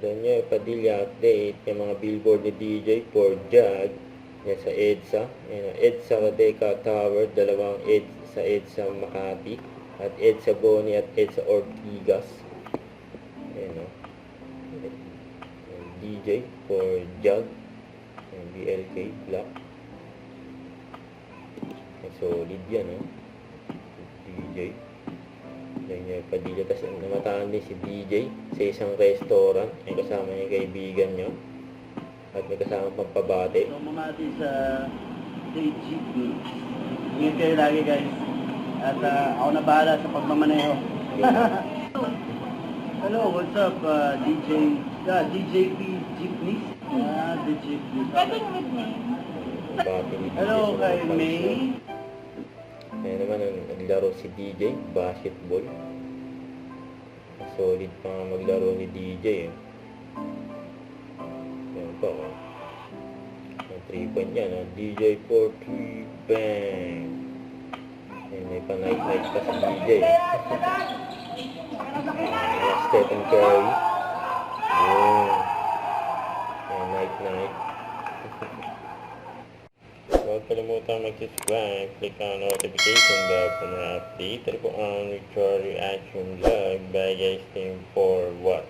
Daniel Padilla update yung mga billboard ni DJ for Jag. Yan sa EDSA. Yan, EDSA Cadeca Tower, dalawang sa EDSA Makati. At EDSA Boni at EDSA Ortigas. Yan o. DJ for Jag. Yan, BLK Black. Solid yan o. DJ. Daniel Padilla. Tapos namataan din si DJ sa isang restaurant. May kasama niya kaibigan niya. At may kasama pang pabate. So, mamati sa stage jeepney. Ingat kayo lagi, guys. At ako na bahala sa pagmamaneho. Hello, what's up, DJP Jeepneys? The Jeepneys. Pwedeng with name. Hello kay May. Ngayon naman naglaro si DJ, basketball. Solid pa nga maglaro ni DJ. Yan pa o. 3 point yan. DJ for 3 bang. Yan, may pa night pa si DJ. Stephen Curry. Yan, night. Huwag kalimutan mag-subscribe, click ang notification bell para update po ang Victory Reaction Vlog by guys team for what?